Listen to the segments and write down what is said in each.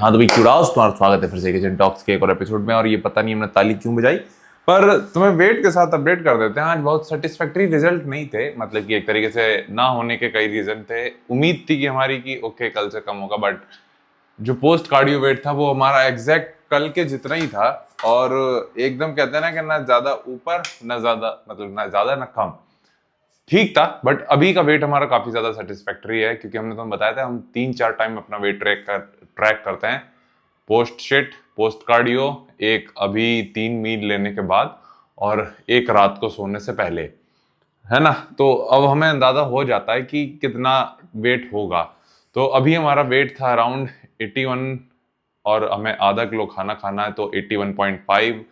हाँ तो भाई क्यूराउस, तुम्हारा स्वागत है फिर से किचन टॉक्स के एक और एपिसोड में। और ये पता नहीं हमने ताली क्यों बजाई, पर तुम्हें वेट के साथ अपडेट कर देते हैं। आज बहुत सेटिस्फैक्टरी रिजल्ट नहीं थे, मतलब कि एक तरीके से ना होने के कई रीजन थे। उम्मीद थी कि हमारी कि ओके कल से कम होगा, बट जो पोस्ट कार्डियो वेट था वो हमारा एग्जैक्ट कल के जितना ही था। और एकदम कहते हैं ना कि ना ज्यादा ऊपर ना ज्यादा, मतलब ना ज्यादा ना कम, ठीक था। बट अभी का वेट हमारा काफी ज्यादा सेटिस्फैक्टरी है, क्योंकि हमने तुम्हें बताया था हम 3-4 टाइम अपना वेट ट्रैक करते हैं। पोस्ट शिट, पोस्ट कार्डियो, एक अभी 3 मील लेने के बाद, और एक रात को सोने से पहले, है ना। तो अब हमें अंदाजा हो जाता है कि कितना वेट होगा। तो अभी हमारा वेट था अराउंड 81, और हमें आधा किलो खाना खाना है तो 81.5।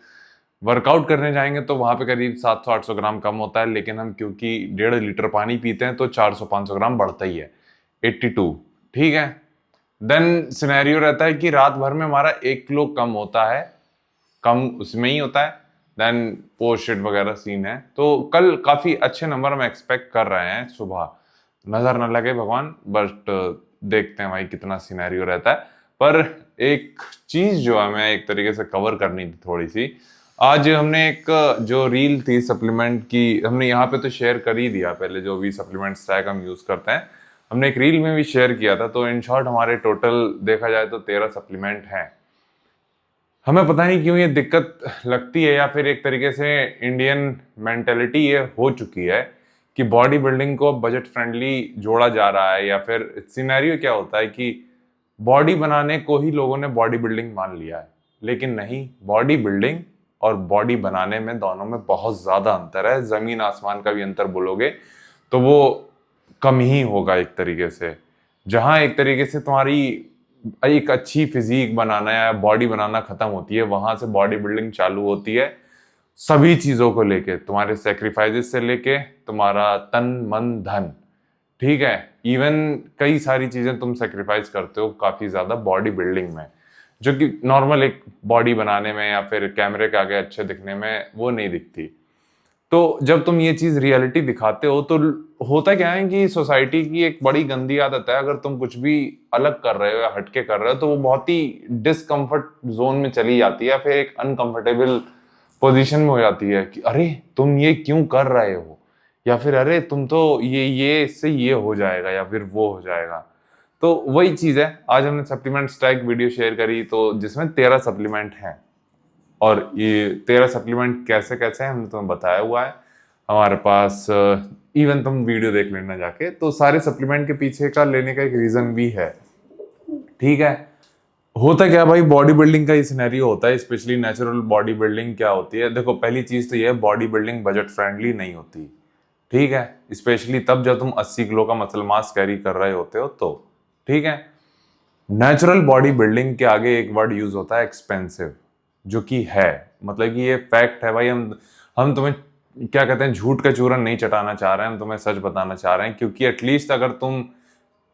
वर्कआउट करने जाएंगे तो वहां पे करीब 700-800 ग्राम कम होता है, लेकिन हम क्योंकि 1.5 लीटर पानी पीते हैं तो 400-500 ग्राम बढ़ता ही है, 82। ठीक है। देन सिनेरियो रहता है कि रात भर में हमारा 1 किलो कम होता है, कम उसमें ही होता है। देन पोस्ट शिट वगैरह सीन है। तो कल काफी अच्छे नंबर हम एक्सपेक्ट कर रहे हैं सुबह, नजर न लगे भगवान, बट देखते हैं भाई कितना सिनेरियो रहता है। पर एक चीज जो हमें एक तरीके से कवर करनी थी थोड़ी सी, आज हमने एक जो रील थी सप्लीमेंट की, हमने यहाँ पे तो शेयर कर ही दिया पहले, जो भी सप्लीमेंट स्टैक हम यूज करते हैं हमने एक रील में भी शेयर किया था। तो इन शॉर्ट हमारे टोटल देखा जाए तो 13 सप्लीमेंट हैं। हमें पता नहीं क्यों ये दिक्कत लगती है, या फिर एक तरीके से इंडियन मेंटेलिटी ये हो चुकी है कि बॉडी बिल्डिंग को बजट फ्रेंडली जोड़ा जा रहा है, या फिर सिनेरियो क्या होता है कि बॉडी बनाने को ही लोगों ने बॉडी बिल्डिंग मान लिया है। लेकिन नहीं, बॉडी बिल्डिंग और बॉडी बनाने में दोनों में बहुत ज्यादा अंतर है। जमीन आसमान का भी अंतर बोलोगे तो वो कम ही होगा एक तरीके से। जहां एक तरीके से तुम्हारी एक अच्छी फिजिक बनाना या बॉडी बनाना खत्म होती है, वहां से बॉडी बिल्डिंग चालू होती है। सभी चीजों को लेके, तुम्हारे सेक्रीफाइसेस से लेके तुम्हारा तन मन धन, ठीक है, इवन कई सारी चीजें तुम सेक्रीफाइस करते हो काफी ज्यादा बॉडी बिल्डिंग में, जो कि नॉर्मल एक बॉडी बनाने में या फिर कैमरे के आगे अच्छे दिखने में वो नहीं दिखती। तो जब तुम ये चीज रियलिटी दिखाते हो तो होता क्या है कि सोसाइटी की एक बड़ी गंदी आदत है, अगर तुम कुछ भी अलग कर रहे हो या हटके कर रहे हो तो वो बहुत ही डिसकंफर्ट जोन में चली जाती है, फिर एक अनकंफर्टेबल पोजीशन में हो जाती है कि अरे तुम ये क्यों कर रहे हो, या फिर अरे तुम तो ये इससे ये हो जाएगा या फिर वो हो जाएगा। तो वही चीज है, आज हमने सप्लीमेंट स्टैक वीडियो शेयर करी तो जिसमें 13 सप्लीमेंट हैं। और ये 13 सप्लीमेंट कैसे कैसे हैं हमने तुम्हें बताया हुआ है हमारे पास। इवन तुम वीडियो देख लेना जाके, तो सारे सप्लीमेंट के पीछे का लेने का एक रीजन भी है। ठीक है। होता क्या भाई, बॉडी बिल्डिंग का ये सिनेरियो होता है, स्पेशली नेचुरल बॉडी बिल्डिंग क्या होती है। देखो पहली चीज तो ये है, बॉडी बिल्डिंग बजट फ्रेंडली नहीं होती। ठीक है। स्पेशली तब जब तुम 80 किलो का मसल मास कैरी कर रहे होते हो तो। ठीक है। नेचुरल बॉडी बिल्डिंग के आगे एक वर्ड यूज होता है एक्सपेंसिव, जो कि है, मतलब कि ये फैक्ट है भाई। हम तुम्हें क्या कहते हैं, झूठ का चूरन नहीं चटाना चाह रहे हैं, हम तुम्हें सच बताना चाह रहे हैं, क्योंकि एटलीस्ट अगर तुम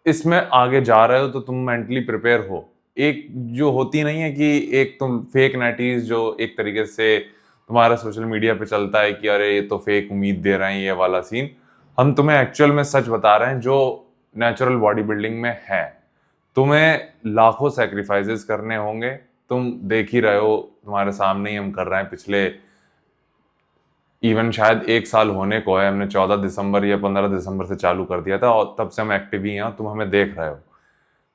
इसमें आगे जा रहे हो तो तुम मेंटली प्रिपेयर हो। एक जो होती नहीं है कि एक तुम फेक नेटीज जो एक तरीके से तुम्हारा सोशल मीडिया पे चलता है कि अरे ये तो फेक उम्मीद दे रहे हैं, ये वाला सीन। हम तुम्हें एक्चुअल में सच बता रहे हैं जो नेचुरल बॉडी बिल्डिंग में है। तुम्हें लाखों सेक्रीफाइसेस करने होंगे, तुम देख ही रहे हो, तुम्हारे सामने ही हम कर रहे हैं। पिछले इवन शायद 1 साल होने को है, हमने 14 दिसंबर या 15 दिसंबर से चालू कर दिया था, और तब से हम एक्टिव ही हैं और तुम हमें देख रहे हो।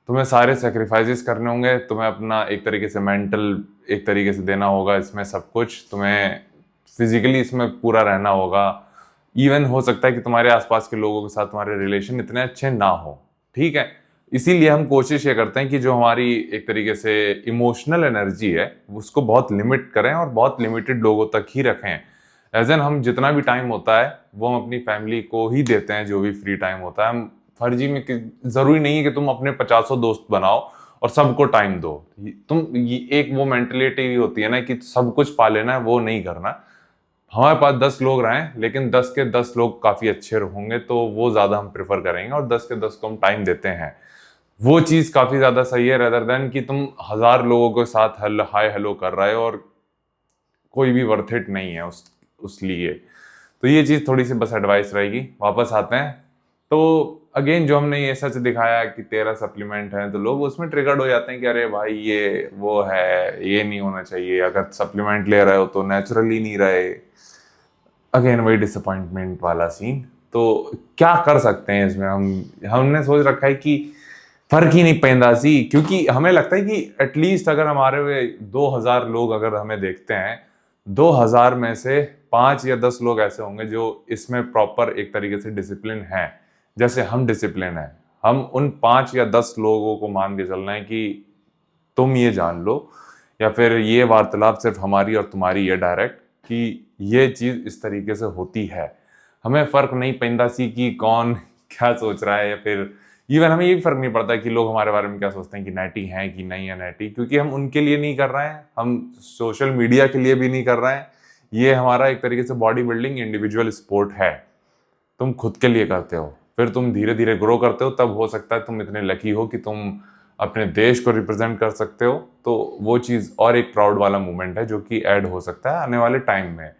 तुम्हें सारे सेक्रीफाइसेस करने होंगे, तुम्हें अपना एक तरीके से मेंटल एक तरीके से देना होगा इसमें सब कुछ, तुम्हें फिजिकली इसमें पूरा रहना होगा। इवन हो सकता है कि तुम्हारे आसपास के लोगों के साथ तुम्हारे रिलेशन इतने अच्छे ना हो। ठीक है। इसीलिए हम कोशिश ये करते हैं कि जो हमारी एक तरीके से इमोशनल एनर्जी है उसको बहुत लिमिट करें और बहुत लिमिटेड लोगों तक ही रखें। एज एन हम जितना भी टाइम होता है वो हम अपनी फैमिली को ही देते हैं, जो भी फ्री टाइम होता है। हम फर्जी में जरूरी नहीं है कि तुम अपने 50 दोस्त बनाओ और सबको टाइम दो। तुम एक वो मेंटेलिटी होती है ना कि सब कुछ पा लेना है, वो नहीं करना। हमारे पास 10 लोग रहें लेकिन 10 के 10 लोग काफी अच्छे होंगे तो वो ज्यादा हम प्रेफर करेंगे, और 10 के 10 को हम टाइम देते हैं। वो चीज काफी ज्यादा सही है रेदर देन कि तुम 1000 लोगों के साथ हाय हेलो कर रहे हो और कोई भी वर्थ इट नहीं है उस लिए। तो ये चीज थोड़ी सी बस एडवाइस रहेगी। वापस आते हैं तो अगेन जो हमने ये सच दिखाया कि 13 सप्लीमेंट हैं, तो लोग उसमें ट्रिगर्ड हो जाते हैं कि अरे भाई ये वो है, ये नहीं होना चाहिए, अगर सप्लीमेंट ले रहे हो तो नेचुरली नहीं रहे। अगेन वही डिसअपॉइंटमेंट वाला सीन। तो क्या कर सकते हैं इसमें, हमने सोच रखा है कि फर्क ही नहीं पैंदा सी, क्योंकि हमें लगता है कि एटलीस्ट अगर हमारे वे 2000 लोग अगर हमें देखते हैं, 2000 में से 5 या 10 लोग ऐसे होंगे जो इसमें प्रॉपर एक तरीके से डिसिप्लिन है, जैसे हम डिसिप्लिन है। हम उन 5 या 10 लोगों को मान के चलना है कि तुम ये जान लो, या फिर ये वार्तालाप सिर्फ हमारी और तुम्हारी है डायरेक्ट, कि ये चीज इस तरीके से होती है। हमें फर्क नहीं पैंदा सी कि कौन क्या सोच रहा है, या फिर इवन हमें ये भी फर्क नहीं पड़ता कि लोग हमारे बारे में क्या सोचते हैं कि नैटी हैं कि नहीं है नैटी, क्योंकि हम उनके लिए नहीं कर रहे हैं, हम सोशल मीडिया के लिए भी नहीं कर रहे हैं। ये हमारा एक तरीके से बॉडी बिल्डिंग इंडिविजुअल स्पोर्ट है। तुम खुद के लिए करते हो, फिर तुम धीरे धीरे ग्रो करते हो, तब हो सकता है तुम इतने लकी हो कि तुम अपने देश को रिप्रेजेंट कर सकते हो। तो वो चीज़ और एक प्राउड वाला मोमेंट है जो कि ऐड हो सकता है आने वाले टाइम में।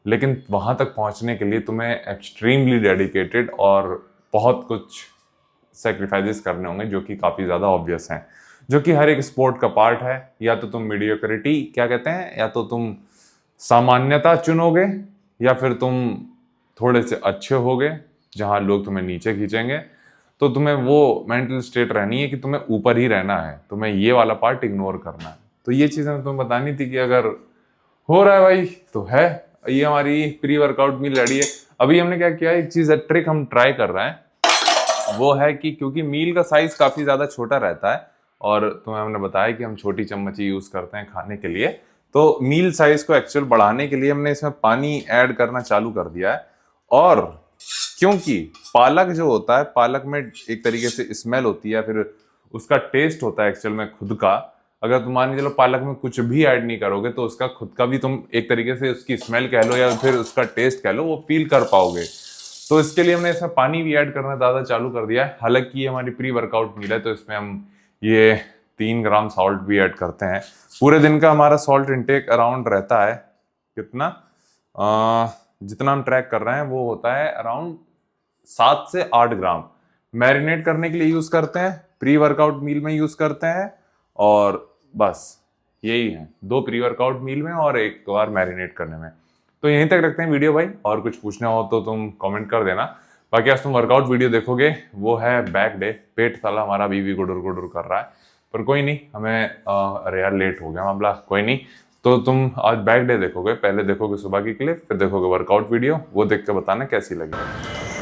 लेकिन वहां तक पहुंचने के लिए तुम्हें एक्सट्रीमली डेडिकेटेड और बहुत कुछ सेक्रीफाइसेस करने होंगे, जो कि काफ़ी ज़्यादा ऑब्वियस हैं, जो कि हर एक स्पोर्ट का पार्ट है। या तो तुम मीडियोक्रिटी क्या कहते हैं, या तो तुम सामान्यता चुनोगे, या फिर तुम थोड़े से अच्छे होगे जहां लोग तुम्हें नीचे खींचेंगे। तो तुम्हें वो मेंटल स्टेट रहनी है कि तुम्हें ऊपर ही रहना है, तुम्हें ये वाला पार्ट इग्नोर करना है। तो ये चीज़ें तुम्हें बतानी थी कि अगर हो रहा है भाई तो है। ये हमारी प्री वर्कआउट मील रेडी है। अभी हमने क्या किया है, एक चीज़ ट्रिक हम ट्राई कर रहे हैं, वो है कि क्योंकि मील का साइज काफ़ी ज़्यादा छोटा रहता है, और तुम्हें हमने बताया कि हम छोटी चम्मच ही यूज़ करते हैं खाने के लिए, तो मील साइज को एक्चुअल बढ़ाने के लिए हमने इसमें पानी ऐड करना चालू कर दिया है। और क्योंकि पालक जो होता है, पालक में एक तरीके से स्मेल होती है, फिर उसका टेस्ट होता है एक्चुअल में खुद का। अगर तुम मान के चलो पालक में कुछ भी ऐड नहीं करोगे, तो उसका खुद का भी तुम एक तरीके से उसकी स्मेल कह लो या फिर उसका टेस्ट कह लो, वो फील कर पाओगे। तो इसके लिए हमने इसमें पानी भी ऐड करना ज़्यादा चालू कर दिया है। हालांकि ये हमारी प्री वर्कआउट मील है, तो इसमें हम ये 3 ग्राम सॉल्ट भी ऐड करते हैं। पूरे दिन का हमारा सॉल्ट इंटेक अराउंड रहता है कितना, जितना हम ट्रैक कर रहे हैं वो होता है अराउंड 7 से 8 ग्राम। मैरिनेट करने के लिए यूज़ करते हैं, प्री वर्कआउट मील में यूज़ करते हैं, और बस यही है, 2 प्री वर्कआउट मील में और 1 बार मैरिनेट करने में। तो यहीं तक रखते हैं वीडियो भाई, और कुछ पूछना हो तो तुम कमेंट कर देना। बाकी आज तुम वर्कआउट वीडियो देखोगे, वो है बैक डे। पेट साला हमारा अभी भी गुडुर गुडुर कर रहा है, पर कोई नहीं, हमें अरे यार लेट हो गया मामला, कोई नहीं। तो तुम आज बैक डे देखोगे, पहले देखोगे सुबह की क्लिप, फिर देखोगे वर्कआउट वीडियो, वो देख के बताना कैसी लगी।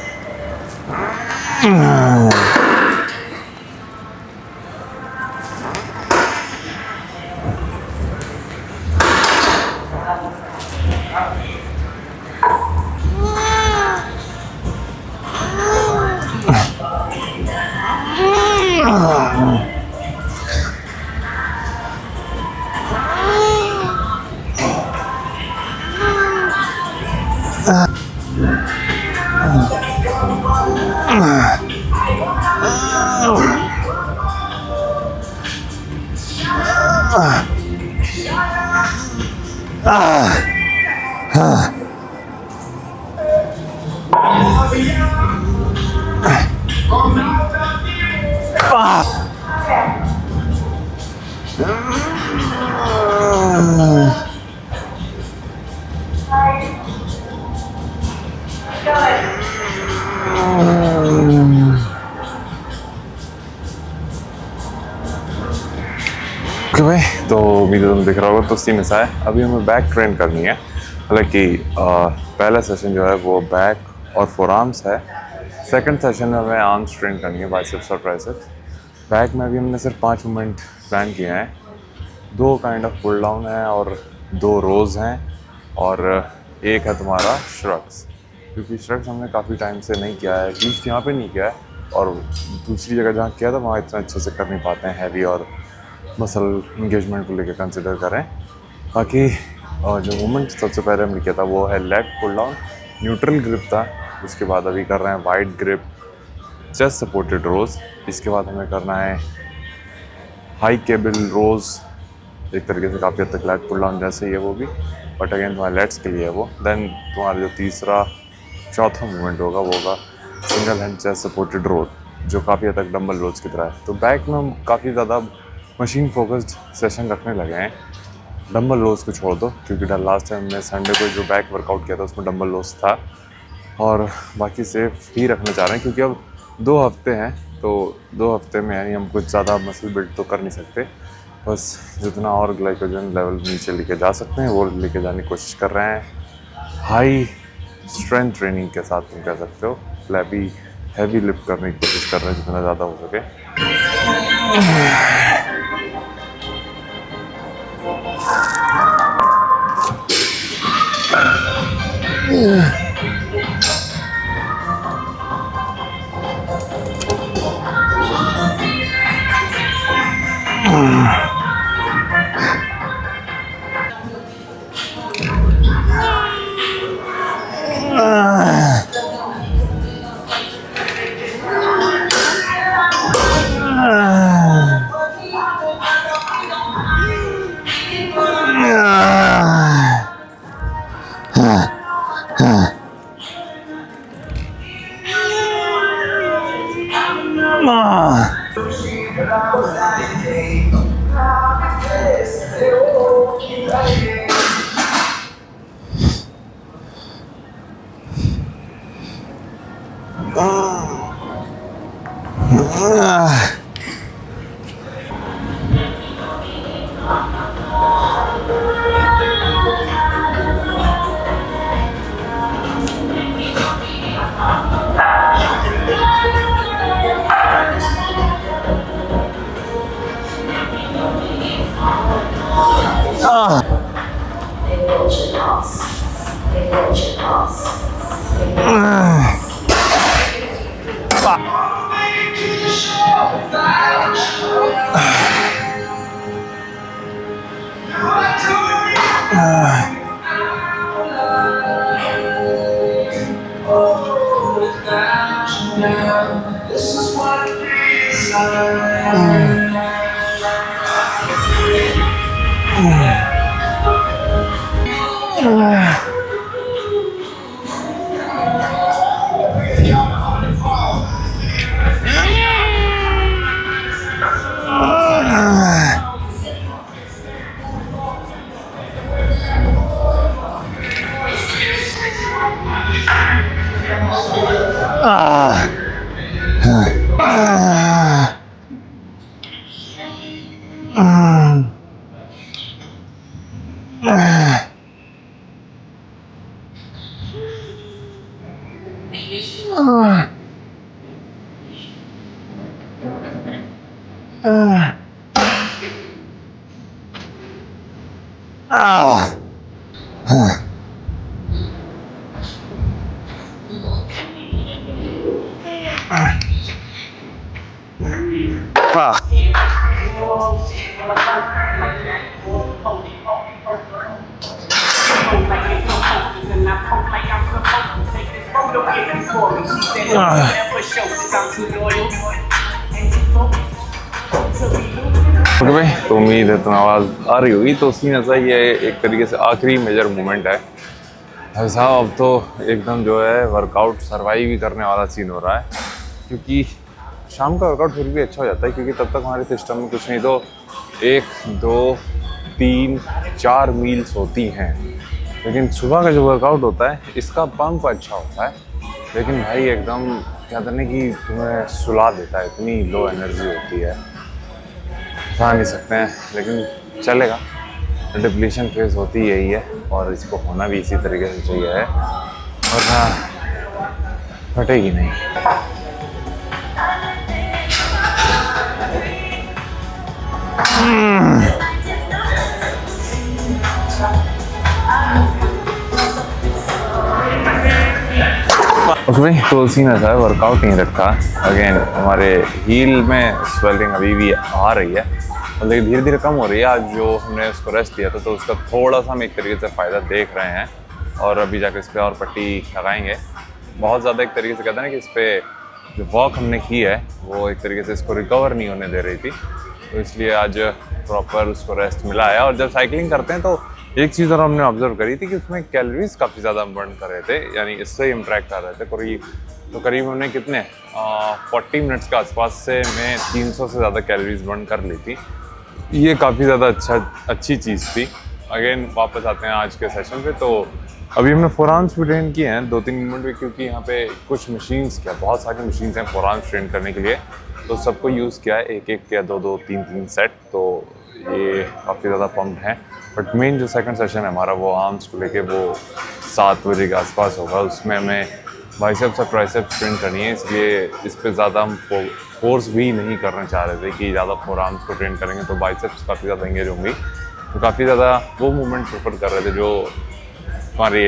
भाई तो वीडियो तुम देख रहा होगा, तो सीन ऐसा है, अभी हमें बैक ट्रेन करनी है। हालांकि पहला सेशन जो है वो बैक और फोर आर्म्स है, सेकंड सेशन में हमें आर्म्स ट्रेन करनी है, बाइसेप्स और ट्राइसेप्स। बैक में अभी हमने सिर्फ 5 मूवमेंट प्लान किए हैं, 2 काइंड ऑफ पुल डाउन है और 2 रोज़ हैं, और एक है तुम्हारा श्रग्स, क्योंकि श्रग्स हमने काफ़ी टाइम से नहीं किया है, एटलीस्ट यहाँ पे नहीं किया है, और दूसरी जगह जहाँ किया था वहाँ इतना अच्छे से कर नहीं पाते हैं, हैवी और मसल इंगेजमेंट को लेकर कंसिडर करें। बाकी जो मूवमेंट सबसे पहले हमने किया था वो है leg pull down, neutral grip था। उसके बाद अभी कर रहे हैं wide grip chest supported rows. इसके बाद हमें करना है हाई केबल रोज़, एक तरीके से काफ़ी हद तक लेग पुल डाउन जैसे ही है वो भी, बट अगेन तुम्हारे लेट्स के लिए है वो। देन तुम्हारा जो तीसरा चौथा मूवमेंट होगा वो होगा single hand chest supported road, जो काफ़ी हद तक डंबल रोज की तरह है। तो बैक में हम काफ़ी ज़्यादा मशीन फोकस्ड सेशन रखने लगे हैं। डंबल रोज को छोड़ दो, क्योंकि लास्ट टाइम हमने संडे को जो बैक वर्कआउट किया था उसमें डंबल रोज था, और बाकी सेफ ही रखना चाह रहे हैं, क्योंकि अब 2 हफ्ते हैं। तो 2 हफ्ते में यानी हम कुछ ज़्यादा मसल बिल्ड तो कर नहीं सकते, बस जितना और ग्लाइकोजन लेवल नीचे लेके जा सकते हैं वो लेके जाने की कोशिश कर रहे हैं। हाई स्ट्रेंथ ट्रेनिंग के साथ तुम कह सकते हो, फ्लैपी हैवी लिफ्ट करने की कोशिश कर रहे हैं जितना ज़्यादा हो सके। ओके भाई, तो उम्मीद है तुम्हें आवाज़ आ रही होगी। तो सीन ऐसा ये एक तरीके से आखिरी मेजर मोमेंट है भाई साहब। अब तो एकदम जो है वर्कआउट सर्वाइव ही करने वाला सीन हो रहा है, क्योंकि शाम का वर्कआउट फिर भी अच्छा हो जाता है, क्योंकि तब तक हमारे सिस्टम में कुछ नहीं तो 1 2 3 4 मील्स होती हैं। लेकिन सुबह का जो वर्कआउट होता है इसका पंप अच्छा होता है, लेकिन भाई एकदम कहते नहीं कि तुम्हें सुला देता है, इतनी लो एनर्जी होती है, बता नहीं सकते हैं, लेकिन चलेगा। डिप्लीशन फेज होती यही है, और इसको होना भी इसी तरीके से चाहिए है, और हाँ फटेगी नहीं। उसमें तो सीन ऐसा है, वर्कआउट नहीं रखा। अगेन हमारे हील में स्वेलिंग अभी भी आ रही है, लेकिन धीरे धीरे कम हो रही है। आज जो हमने उसको रेस्ट दिया था तो उसका थोड़ा सा हम एक तरीके से फ़ायदा देख रहे हैं, और अभी जाकर इस पर और पट्टी लगाएंगे। बहुत ज़्यादा एक तरीके से कहते हैं ना कि इस पर जो वॉक हमने की है वो एक तरीके से इसको रिकवर नहीं होने दे रही थी, तो इसलिए आज प्रॉपर उसको रेस्ट मिला है। और जब साइकिलिंग करते हैं तो एक चीज़ और हमने ऑब्जर्व करी थी कि उसमें कैलोरीज काफ़ी ज़्यादा बर्न कर रहे थे, यानी इससे हम ट्रैक कर रहे थे तो करीब हमने कितने 40 मिनट्स के आसपास से मैं 300 से ज़्यादा कैलोरीज बर्न कर ली थी। ये काफ़ी ज़्यादा अच्छी चीज़ थी। अगेन वापस आते हैं आज के सेशन पे। तो अभी हमने फोर आर्म्स भी ट्रेन किए हैं 2-3 मिनट में, क्योंकि यहाँ पे कुछ मशीन्स क्या बहुत सारी मशीन्स हैं फोर आर्म्स ट्रेन करने के लिए, तो सबको यूज़ किया है, एक एक या दो 3 सेट। तो ये काफ़ी ज़्यादा पम्प्ड हैं। बट मेन जो सेकंड सेशन है हमारा वो आर्म्स को लेके वो 7 बजे के आसपास होगा। उसमें हमें बाइसेप्स और ट्राइसेप्स ट्रेन करनी है, इसलिए इस पे ज़्यादा हम फोर्स भी नहीं करना चाह रहे थे कि ज़्यादा फोर आर्म्स को ट्रेन करेंगे तो बाइसेप्स काफ़ी ज़्यादा एंगेज होंगी। तो काफ़ी ज़्यादा वो मूवमेंट प्रेफर कर रहे थे जो हमारे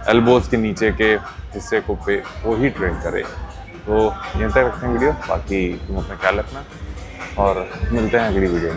एल्बोज़ के नीचे के हिस्से को पे वो ही ट्रेन करे। तो यहीं तक रखते हैं वीडियो, बाकी तुम अपना ख्याल रखना और मिलते हैं अगली वीडियो में।